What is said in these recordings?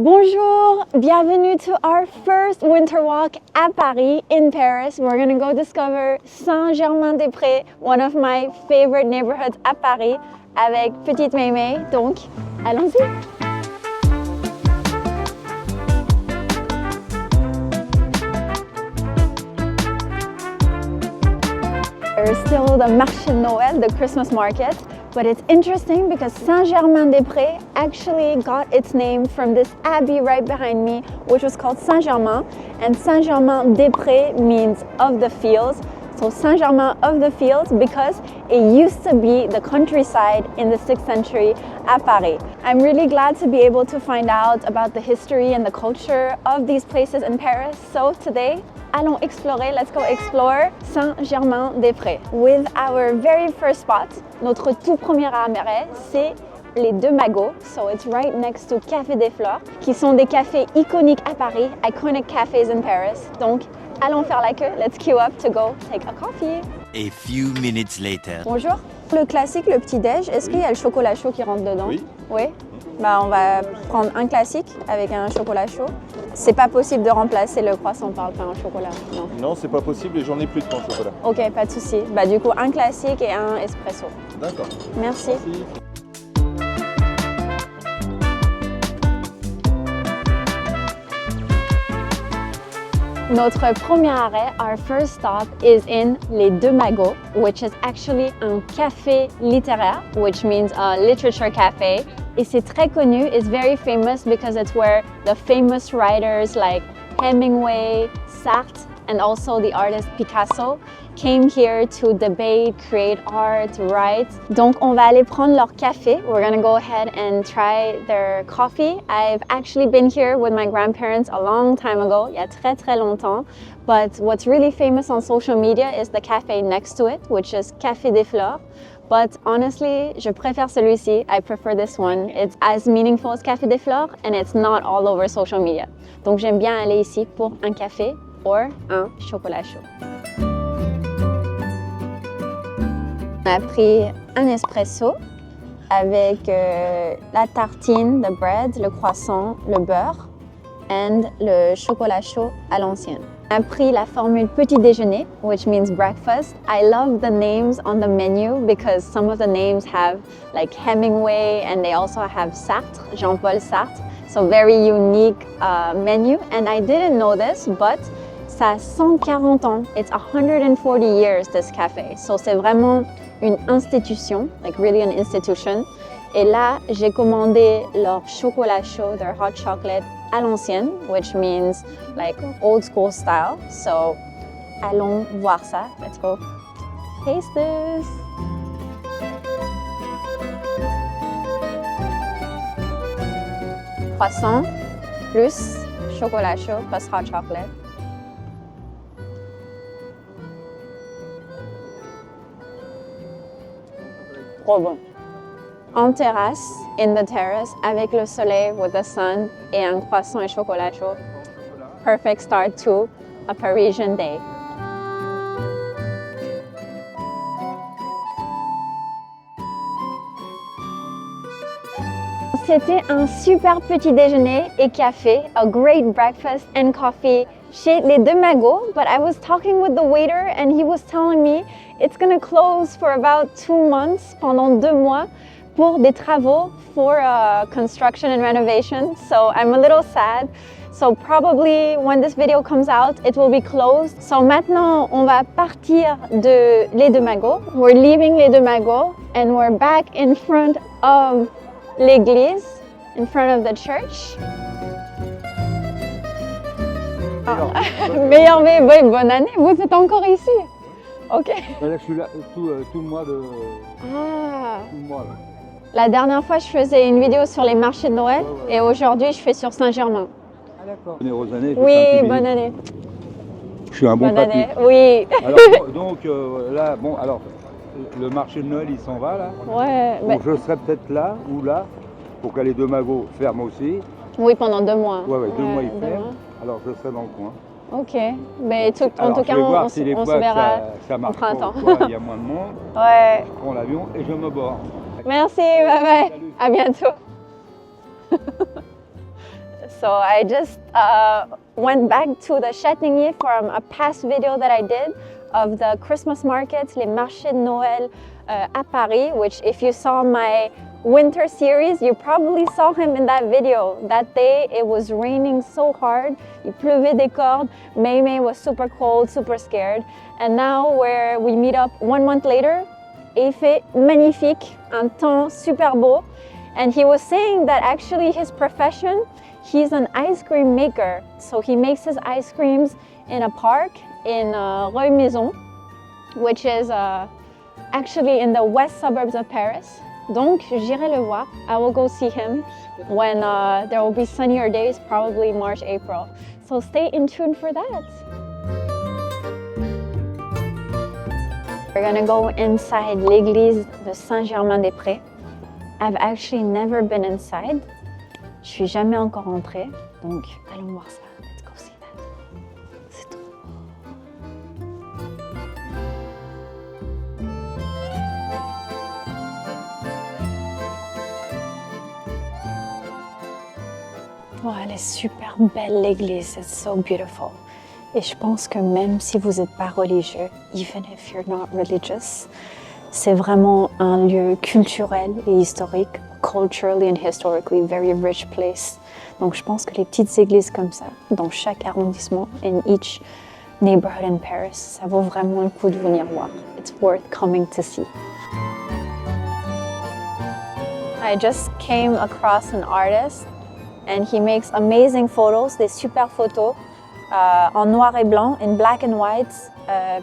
Bonjour, bienvenue to our first winter walk at Paris, in Paris. We're gonna go discover Saint-Germain-des-Prés, one of my favorite neighborhoods at Paris, avec petite Mémé. Donc, allons-y! There's still the marché de Noël, the Christmas market. But it's interesting because Saint-Germain-des-Prés actually got its name from this abbey right behind me, which was called Saint-Germain. And Saint-Germain-des-Prés means of the fields. So Saint-Germain of the fields because it used to be the countryside in the 6th century at Paris. I'm really glad to be able to find out about the history and the culture of these places in Paris. So today, allons explorer, let's go explore Saint-Germain-des-Prés. With our very first spot, notre tout premier arrêt, c'est Les Deux Magots. So it's right next to Café des Fleurs, qui sont des cafés iconiques à Paris, iconic cafes in Paris. Donc, allons faire la queue, let's queue up to go take a coffee. A few minutes later. Bonjour. Le classique, le petit-déj, est-ce qu'il y a le chocolat chaud qui rentre dedans? Oui. Oui. Bah, on va prendre un classique avec un chocolat chaud. C'est pas possible de remplacer le croissant par le pain au chocolat, non? Non, c'est pas possible et j'en ai plus de pain au chocolat. Ok, pas de souci. Bah, du coup, un classique et un espresso. D'accord. Merci. Merci. Notre premier arrêt, our first stop, is in Les Deux Magots, which is actually un café littéraire, which means a literature cafe. Et c'est très connu, it's very famous because it's where the famous writers like Hemingway, Sartre, and also the artist Picasso came here to debate, create art, write. Donc on va aller prendre leur café. We're gonna go ahead and try their coffee. I've actually been here with my grandparents a long time ago, il y a très très longtemps. But what's really famous on social media is the cafe next to it, which is Café des Fleurs. But honestly, je préfère celui-ci. I prefer this one. It's as meaningful as Café des Fleurs and it's not all over social media. Donc j'aime bien aller ici pour un café or un chocolat chaud. On a pris un espresso avec la tartine, the bread, le croissant, le beurre and le chocolat chaud à l'ancienne. On a pris la formule petit déjeuner, which means breakfast. I love the names on the menu because some of the names have like Hemingway and they also have Sartre, Jean-Paul Sartre. So very unique menu. And I didn't know this, but ça a 140 ans. It's 140 years, this cafe. So c'est vraiment une institution, like really an institution. Et là, j'ai commandé leur chocolat chaud, their hot chocolate à l'ancienne, which means like old school style. So, allons voir ça. Let's go taste this. Croissant plus chocolat chaud plus hot chocolate. Trop bon. En terrasse, in the terrace, avec le soleil, with the sun, et un croissant et chocolat chaud. Perfect start to a Parisian day. C'était un super petit déjeuner et café, a great breakfast and coffee chez Les Deux Magots, but I was talking with the waiter and he was telling me it's gonna close for about 2 months, pendant 2 mois, pour des travaux, for construction and renovation. So I'm a little sad. So probably when this video comes out, it will be closed. So maintenant, on va partir de Les Deux Magots. We're leaving Les Deux Magots and we're back in front of l'église, in front of the church. Meilleur vœu, oui, bonne année. Vous êtes encore ici? Ok. Là, je suis là tout le mois de. Ah. Tout le mois, là. La dernière fois, je faisais une vidéo sur les marchés de Noël et aujourd'hui, je fais sur Saint-Germain. Ah d'accord. Bonne année. Oui, bonne année. Je suis un bon Bonne papy. année, oui. Alors, donc là, bon, alors, le marché de Noël, il s'en va là. Ouais. Donc, je serai peut-être là ou là pour que les Deux Magots ferment aussi. Oui, pendant 2 mois. Ouais, 2 mois ils 2 ferment. mois. Alors, je serai dans le coin. Ok. Mais en tout cas, on se fois verra ça marche au printemps. pas, il y a moins de monde. Ouais. Je prends l'avion et je me borde. Merci, bye bye. Salut. À bientôt. So I just went back to the Châtaignier from a past video that I did of the Christmas markets, les marchés de Noël à Paris, which if you saw my winter series, you probably saw him in that video. That day it was raining so hard, il pleuvait des cordes, May was super cold, super scared. And now where we meet up 1 month later, il fait magnifique, un temps super beau. And he was saying that actually his profession, he's an ice cream maker. So he makes his ice creams in a park in Rue Maison, which is actually in the west suburbs of Paris. Donc j'irai le voir. I will go see him when there will be sunnier days, probably March, April. So stay in tune for that. We're gonna go inside l'église de Saint-Germain-des-Prés. I've actually never been inside. Je suis jamais encore entrée, donc allons voir ça. Let's go see that. C'est trop beau. Oh, elle est super belle l'église. It's so beautiful. Et je pense que même si vous n'êtes pas religieux, even if you're not religious, c'est vraiment un lieu culturel et historique, culturally and historically very rich place. Donc je pense que les petites églises comme ça, dans chaque arrondissement, in each neighborhood in Paris, ça vaut vraiment le coup de venir voir. It's worth coming to see. I just came across an artist and he makes amazing photos, des super photos en noir et blanc, in black and white,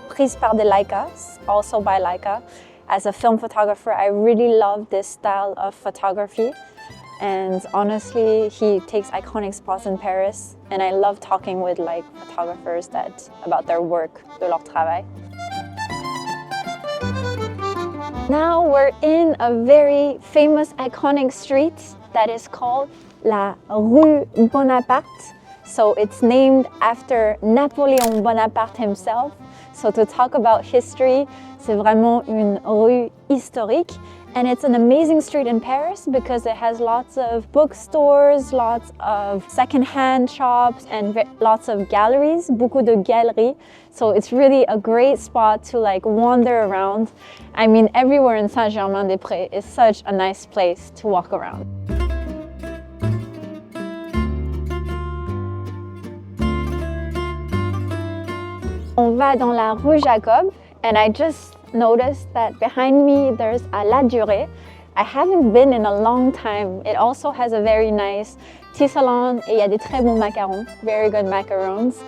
prises par des Leicas, also by Leica. As a film photographer, I really love this style of photography. And honestly, he takes iconic spots in Paris. And I love talking with like photographers about their work, de leur travail. Now we're in a very famous, iconic street that is called la Rue Bonaparte. So it's named after Napoleon Bonaparte himself. So to talk about history, c'est vraiment une rue historique. And it's an amazing street in Paris because it has lots of bookstores, lots of secondhand shops, and lots of galleries, beaucoup de galeries. So it's really a great spot to like wander around. I mean, everywhere in Saint-Germain-des-Prés is such a nice place to walk around. On va dans la rue Jacob, and I just noticed that behind me there's a La Durée. I haven't been in a long time. It also has a very nice petit salon, et il y a des très bons macarons, very good macarons.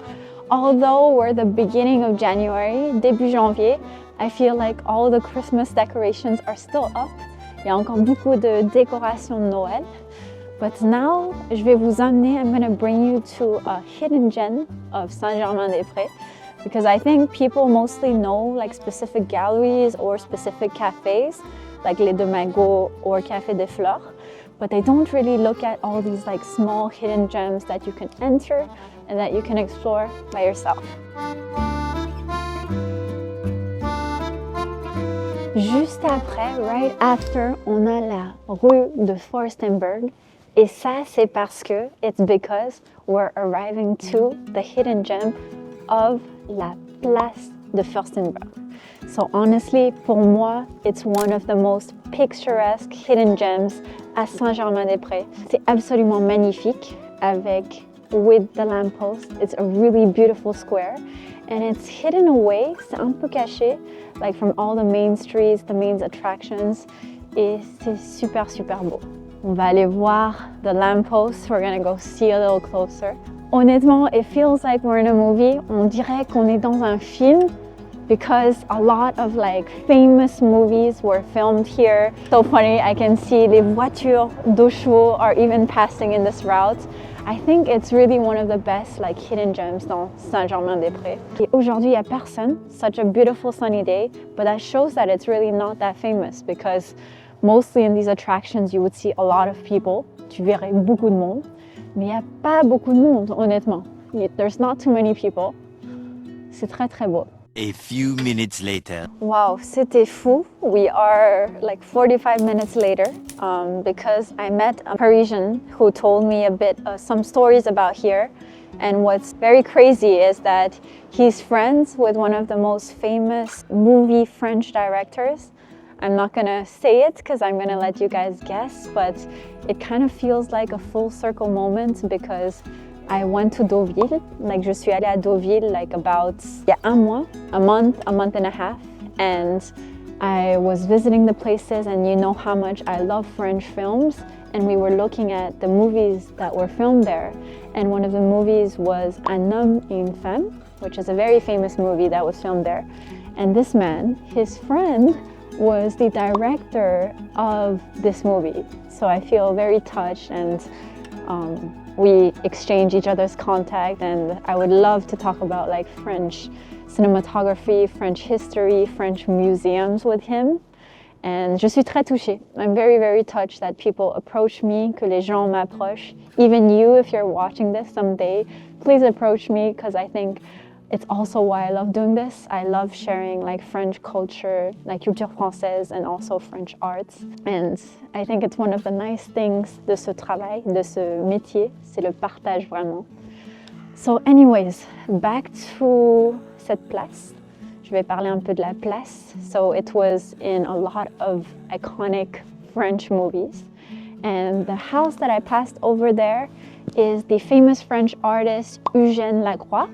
Although we're the beginning of January, début janvier, I feel like all the Christmas decorations are still up. Il y a encore beaucoup de décorations de Noël. But now, je vais vous emmener, I'm going to bring you to a hidden gem of Saint-Germain-des-Prés. Because I think people mostly know like specific galleries or specific cafes, like Les Deux Magots or Café des Fleurs, but they don't really look at all these like small hidden gems that you can enter and that you can explore by yourself. Juste après, right after, on a la rue de Forstenberg. Et ça, c'est parce que, it's because we're arriving to the hidden gem of la place de Furstenberg. So honestly, pour moi, it's one of the most picturesque hidden gems à Saint-Germain-des-Prés. C'est absolument magnifique with the lamppost. It's a really beautiful square and it's hidden away, c'est un peu caché, like from all the main streets, the main attractions, et c'est super, super beau. On va aller voir the lamppost. We're gonna go see a little closer. Honnêtement, it feels like we're in a movie. On dirait qu'on est dans un film because a lot of like famous movies were filmed here. So funny, I can see les voitures de chevaux are even passing in this route. I think it's really one of the best like hidden gems dans Saint-Germain-des-Prés. Et aujourd'hui, il n'y a personne. Such a beautiful sunny day, but that shows that it's really not that famous because mostly in these attractions, you would see a lot of people. Tu verrais beaucoup de monde. Mais il n'y a pas beaucoup de monde, honnêtement. There's not too many people. C'est très, très beau. A few minutes later. Wow, c'était fou. We are like 45 minutes later because I met a Parisian who told me a bit some stories about here. And what's very crazy is that he's friends with one of the most famous movie French directors. I'm not gonna say it because I'm gonna let you guys guess, but it kind of feels like a full circle moment because I went to Deauville, like je suis allée à Deauville like about il y a a month and a half, and I was visiting the places, and you know how much I love French films, and we were looking at the movies that were filmed there, and one of the movies was Un homme et une femme, which is a very famous movie that was filmed there, and this man, his friend, was the director of this movie, so I feel very touched, and we exchange each other's contact, and I would love to talk about like French cinematography, French history, French museums with him. And je suis très touchée. I'm very, very touched that people approach me, que les gens m'approchent. Even you, if you're watching this someday, please approach me because I think it's also why I love doing this. I love sharing like French culture, like culture française, and also French arts. And I think it's one of the nice things de ce travail, de ce métier, c'est le partage vraiment. So anyways, back to cette place. Je vais parler un peu de la place. So it was in a lot of iconic French movies. And the house that I passed over there is the famous French artist Eugène Lacroix.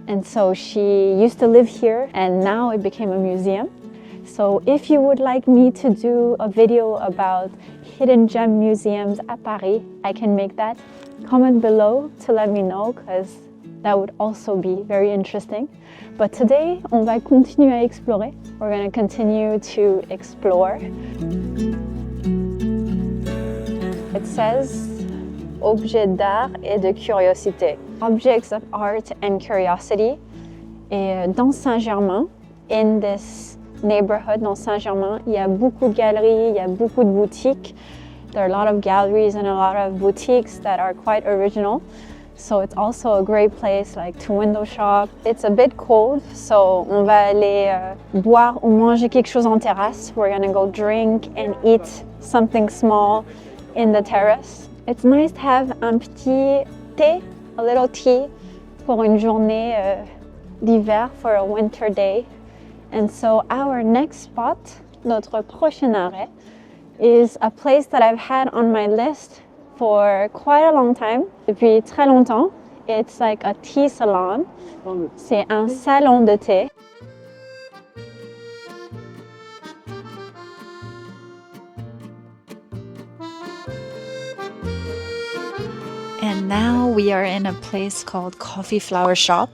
And so she used to live here, and now it became a museum. So if you would like me to do a video about hidden gem museums at Paris, I can make that. Comment below to let me know, because that would also be very interesting. But today, on va continuer à explorer. We're going to continue to explore. It says objets d'art et de curiosité. Objects of art and curiosity. Et dans Saint-Germain, in this neighborhood, dans Saint-Germain, il y a beaucoup de galeries, il y a beaucoup de boutiques. There are a lot of galleries and a lot of boutiques that are quite original. So it's also a great place like to window shop. It's a bit cold, so on va aller boire ou manger quelque chose en terrasse. We're gonna go drink and eat something small in the terrace. It's nice to have un petit thé, a little tea, pour une journée d'hiver, for a winter day. And so our next spot, notre prochain arrêt, is a place that I've had on my list for quite a long time, depuis très longtemps. It's like a tea salon. C'est un salon de thé. And now we are in a place called Coffee Flower Shop.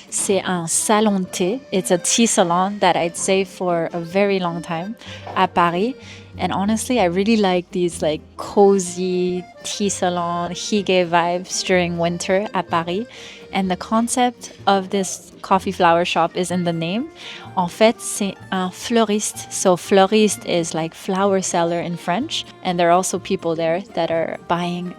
C'est un salon de thé. It's a tea salon that I'd say for a very long time at Paris. And honestly, I really like these like cozy tea salon, hygge vibes during winter at Paris. And the concept of this coffee flower shop is in the name. En fait, c'est un fleuriste. So fleuriste is like flower seller in French. And there are also people there that are buying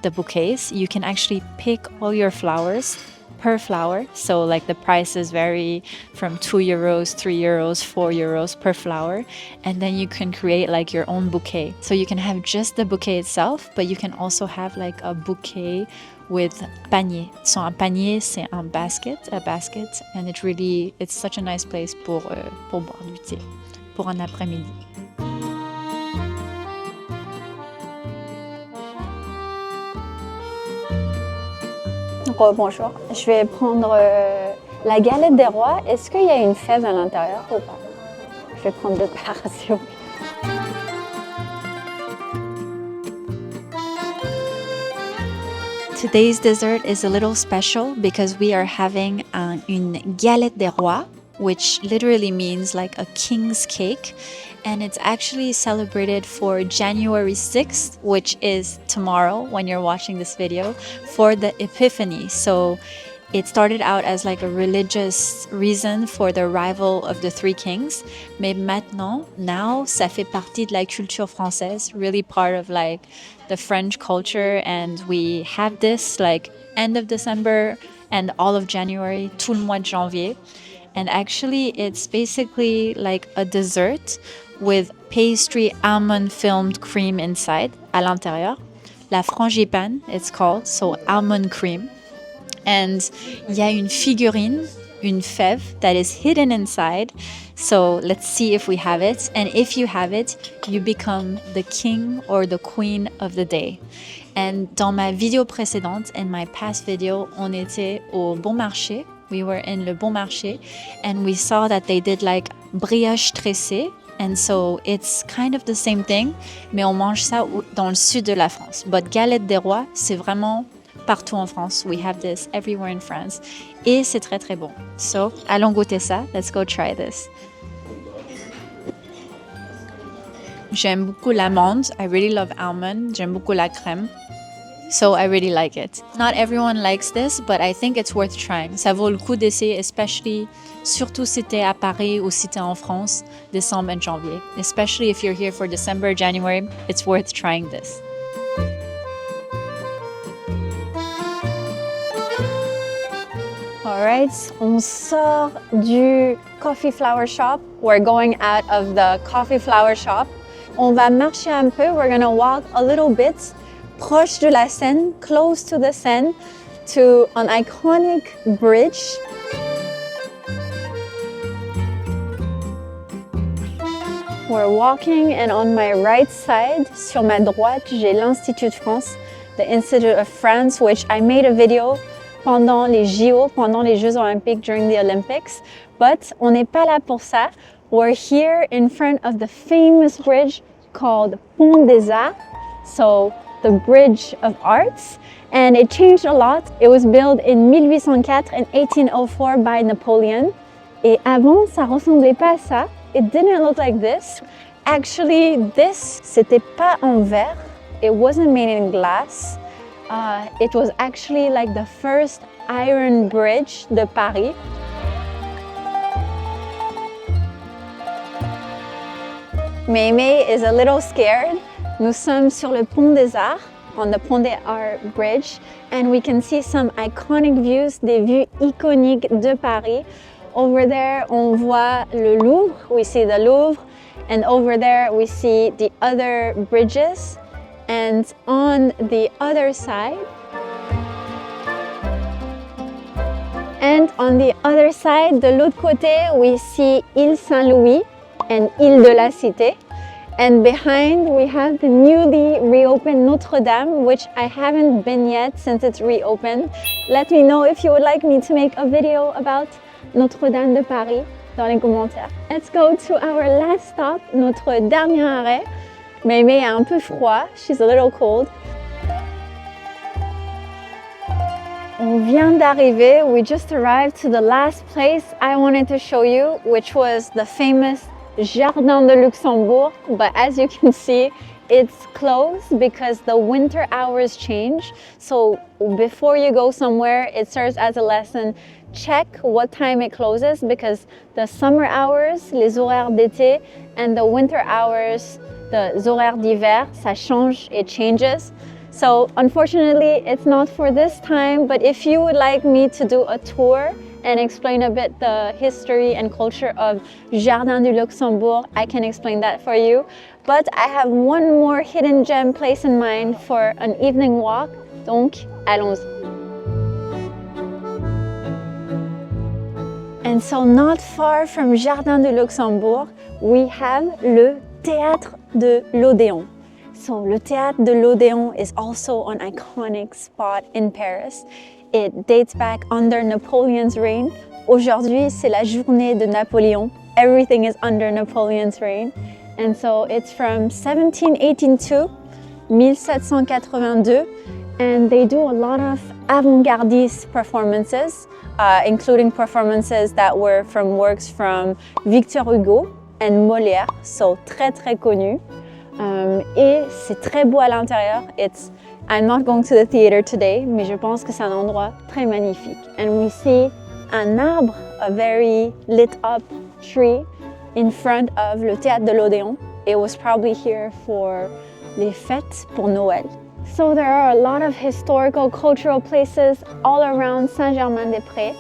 the bouquets. You can actually pick all your flowers per flower. So like the prices vary from 2 euros, 3 euros, 4 euros per flower. And then you can create like your own bouquet. So you can have just the bouquet itself, but you can also have like a bouquet with panier. So un panier, c'est un basket, and it's such a nice place pour boire du thé, pour un après-midi. Bonjour, je vais prendre la galette des rois. Est-ce qu'il y a une fève à l'intérieur ou pas? Je vais prendre 2 parts, s'il vous plaît. Today's dessert is a little special because we are having une galette des rois, which literally means like a king's cake. And it's actually celebrated for January 6th, which is tomorrow when you're watching this video, for the Epiphany. So it started out as like a religious reason for the arrival of the 3 kings. Mais now, ça fait partie de la culture française, really part of like the French culture. And we have this like end of December and all of January, tout le mois de janvier. And actually, it's basically like a dessert with pastry almond filmed cream inside, à l'intérieur. La frangipane, it's called, so almond cream. And il y a une figurine, une fève that is hidden inside. So let's see if we have it. And if you have it, you become the king or the queen of the day. And dans ma vidéo précédente, in my past video, on était au Bon Marché. We were in le Bon Marché and we saw that they did like brioche tressée. And so it's kind of the same thing, mais on mange ça dans le sud de la France. But galette des rois, c'est vraiment partout en France. We have this everywhere in France. Et c'est très très bon. So, allons goûter ça. Let's go try this. J'aime beaucoup l'amande. I really love almond. J'aime beaucoup la crème. So I really like it. Not everyone likes this, but I think it's worth trying. Ça vaut le coup d'essayer, especially, surtout si t'es à Paris ou si t'es en France, décembre et janvier. Especially if you're here for December, January, it's worth trying this. Alright, on sort du coffee flower shop. We're going out of the coffee flower shop. On va marcher un peu. We're gonna walk a little bit. Proche de la Seine, close to the Seine, to an iconic bridge. We're walking and on my right side, sur ma droite, j'ai l'Institut de France, the Institute of France, which I made a video pendant les JO, pendant les Jeux Olympiques during the Olympics. But on n'est pas là pour ça. We're here in front of the famous bridge called Pont des Arts. So, the Bridge of Arts, and it changed a lot. It was built in 1804 and 1804 by Napoleon. Et avant, ça ressemblait pas à ça. It didn't look like this. Actually, this, c'était pas en verre. It wasn't made in glass. It was actually like the first iron bridge de Paris. Mémé is a little scared. Nous sommes sur le Pont des Arts, on the Pont des Arts Bridge, and we can see some iconic views, des vues iconiques de Paris. Over there, on voit le Louvre, we see the Louvre, and over there we see the other bridges. And on the other side, de l'autre côté, we see Île Saint-Louis and Île de la Cité. And behind we have the newly reopened Notre Dame, which I haven't been yet since it's reopened. Let me know if you would like me to make a video about Notre Dame de Paris dans les commentaires. Let's go to our last stop, notre dernier arrêt. Mémé a un peu froid, she's a little cold. On vient d'arriver, we just arrived to the last place I wanted to show you, which was the famous Jardin de Luxembourg, but as you can see, it's closed because the winter hours change. So before you go somewhere, it serves as a lesson. Check what time it closes because the summer hours, les horaires d'été, and the winter hours, the horaires d'hiver, ça change, it changes. So unfortunately, it's not for this time, but if you would like me to do a tour and explain a bit the history and culture of Jardin du Luxembourg, I can explain that for you. But I have one more hidden gem place in mind for an evening walk, donc allons-y. And so not far from Jardin du Luxembourg, we have le Théâtre de l'Odéon. So le Théâtre de l'Odéon is also an iconic spot in Paris. It dates back under Napoleon's reign. Aujourd'hui, c'est la journée de Napoléon. Everything is under Napoleon's reign. And so it's from 1782, 1782, and they do a lot of avant-gardiste performances, including performances that were from works from Victor Hugo and Molière, so très très connu. Et c'est très beau à l'intérieur. I'm not going to the theater today, mais je pense que c'est un endroit très magnifique. And we see un arbre, a very lit up tree in front of le Théâtre de l'Odéon. It was probably here for les fêtes pour Noël. So there are a lot of historical, cultural places all around Saint-Germain-des-Prés.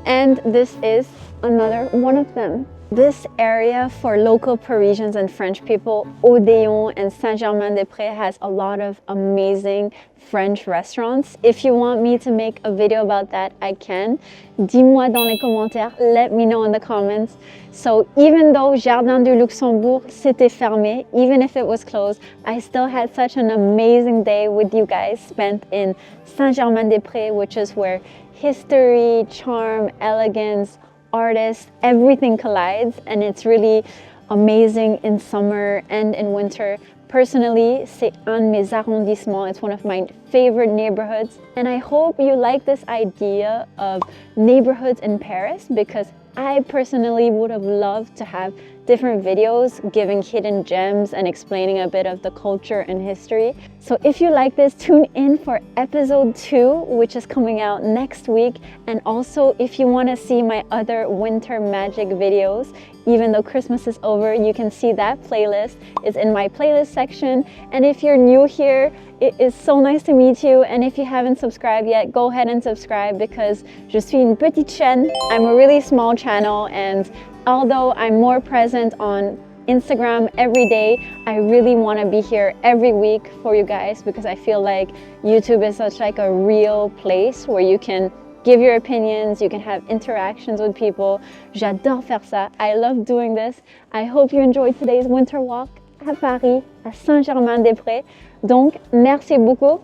And this is another one of them. This area for local Parisians and French people, Odéon and Saint-Germain-des-Prés, has a lot of amazing French restaurants. If you want me to make a video about that, I can. Dis-moi dans les commentaires, let me know in the comments. So even though Jardin du Luxembourg c'était fermé, even if it was closed, I still had such an amazing day with you guys spent in Saint-Germain-des-Prés, which is where history, charm, elegance, artists, everything collides, and it's really amazing in summer and in winter. Personally, c'est un de mes arrondissements. It's one of my favorite neighborhoods, and I hope you like this idea of neighborhoods in Paris, because I personally would have loved to have different videos giving hidden gems and explaining a bit of the culture and history. So if you like this, tune in for episode 2, which is coming out next week. And also, if you want to see my other winter magic videos, even though Christmas is over, you can see that playlist. It's in my playlist section. And if you're new here, it is so nice to meet you. And if you haven't subscribed yet, go ahead and subscribe, because je suis une petite chaîne. I'm a really small channel, and although I'm more present on Instagram every day, I really want to be here every week for you guys, because I feel like YouTube is such like a real place where you can give your opinions, you can have interactions with people. J'adore faire ça. I love doing this. I hope you enjoyed today's winter walk à Paris, à Saint-Germain-des-Prés. Donc, merci beaucoup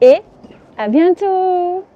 et à bientôt!